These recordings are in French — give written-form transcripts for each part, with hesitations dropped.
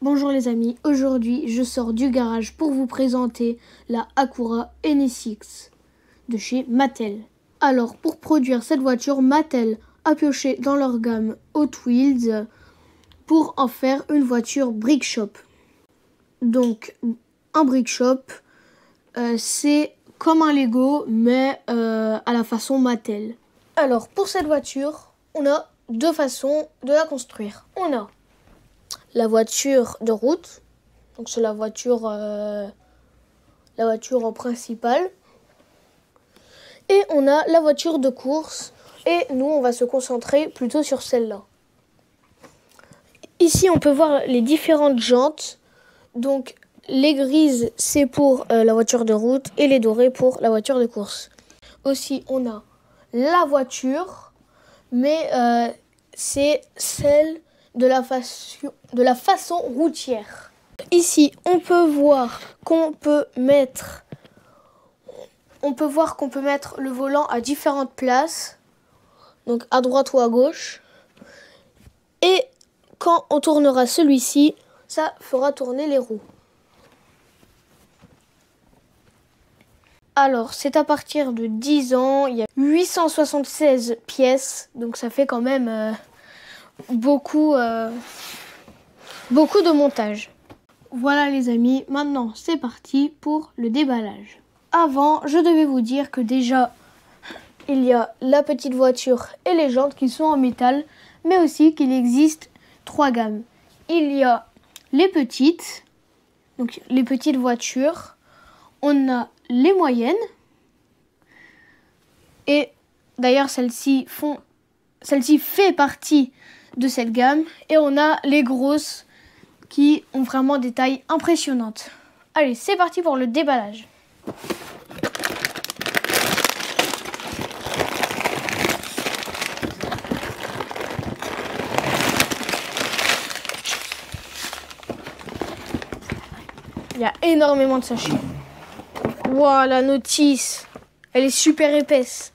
Bonjour les amis, aujourd'hui je sors du garage pour vous présenter la Acura NSX de chez Mattel. Alors pour produire cette voiture, Mattel a pioché dans leur gamme Hot Wheels pour en faire une voiture brick shop. Donc un brick shop, c'est comme un Lego mais à la façon Mattel. Alors pour cette voiture, on a deux façons de la construire. On a la voiture de route, donc c'est la voiture principale. Et on a la voiture de course, et nous on va se concentrer plutôt sur celle-là. Ici on peut voir les différentes jantes, donc les grises c'est pour la voiture de route et les dorées pour la voiture de course. Aussi on a la voiture, mais c'est celle de la façon routière. Ici, on peut voir qu'on peut mettre le volant à différentes places, donc à droite ou à gauche. Et quand on tournera celui-ci, ça fera tourner les roues. Alors, c'est à partir de 10 ans, il y a 876 pièces, donc ça fait quand même beaucoup de montage. Voilà les amis, maintenant c'est parti pour le déballage. Avant, je devais vous dire que déjà il y a la petite voiture et les jantes qui sont en métal, mais aussi qu'il existe 3 gammes. Il y a les petites, donc les petites voitures, on a les moyennes, et d'ailleurs celle-ci fait partie de cette gamme, et on a les grosses qui ont vraiment des tailles impressionnantes. Allez, c'est parti pour le déballage. Il y a énormément de sachets. Wow, la notice, elle est super épaisse.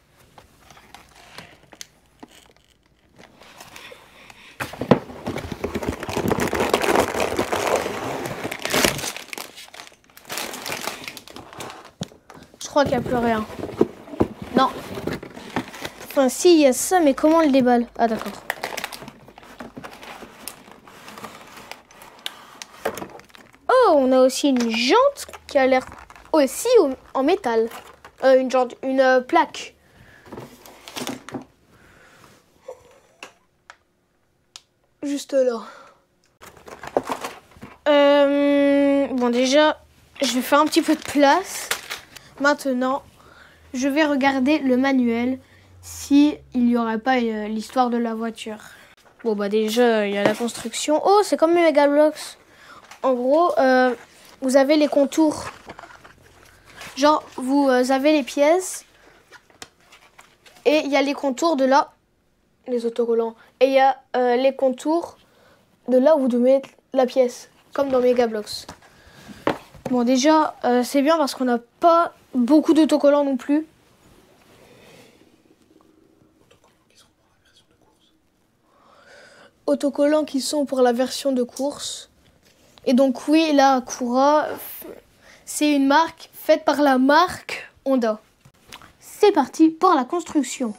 Je crois qu'il n'y a plus rien. Non. Enfin, si, il y a ça, mais comment on le déballe? Ah, d'accord. Oh, on a aussi une jante qui a l'air aussi en métal. Une plaque. Juste là. Bon, déjà, je vais faire un petit peu de place. Maintenant, je vais regarder le manuel si il n'y aurait pas l'histoire de la voiture. Bon, bah déjà, il y a la construction. Oh, c'est comme Megablox. En gros, vous avez les contours. Genre, vous avez les pièces et il y a les contours de là, les autocollants. Et il y a les contours de là où vous devez mettre la pièce, comme dans Megablox. Bon, déjà, c'est bien parce qu'on n'a pas beaucoup d'autocollants non plus. Autocollants qui sont pour la version de course. Et donc oui, la Acura, c'est une marque faite par la marque Honda. C'est parti pour la construction.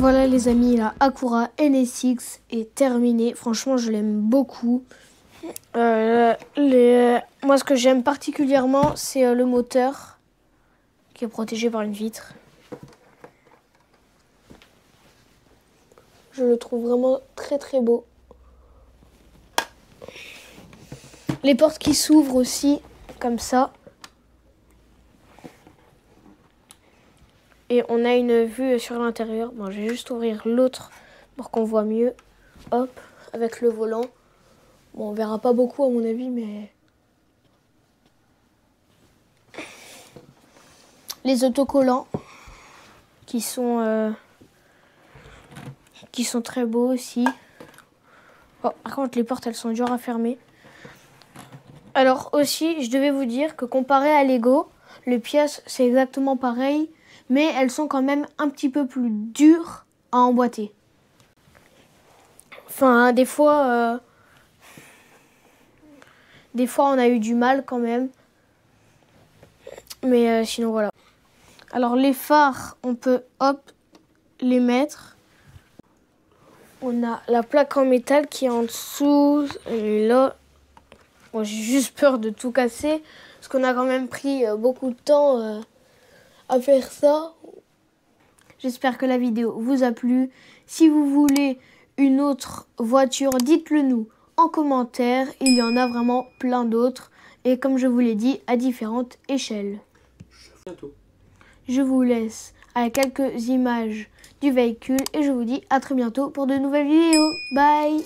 Voilà les amis, la Acura NSX est terminée. Franchement, je l'aime beaucoup. Moi, ce que j'aime particulièrement, c'est le moteur qui est protégé par une vitre. Je le trouve vraiment très très beau. Les portes qui s'ouvrent aussi, comme ça. Et on a une vue sur l'intérieur. Bon, je vais juste ouvrir l'autre pour qu'on voit mieux. Hop, avec le volant. Bon, on verra pas beaucoup à mon avis, mais... Les autocollants qui sont très beaux aussi. Oh, par contre, les portes, elles sont dures à fermer. Alors aussi, je devais vous dire que comparé à Lego, les pièces, c'est exactement pareil, mais elles sont quand même un petit peu plus dures à emboîter. Enfin, des fois, on a eu du mal quand même. Mais sinon, voilà. Alors, les phares, on peut, hop, les mettre. On a la plaque en métal qui est en dessous. Et là, bon, j'ai juste peur de tout casser. Parce qu'on a quand même pris beaucoup de temps à faire ça. J'espère que la vidéo vous a plu. Si vous voulez une autre voiture, dites-le nous en commentaire. Il y en a vraiment plein d'autres. Et comme je vous l'ai dit, à différentes échelles. Je vous laisse avec quelques images du véhicule. Et je vous dis à très bientôt pour de nouvelles vidéos. Bye!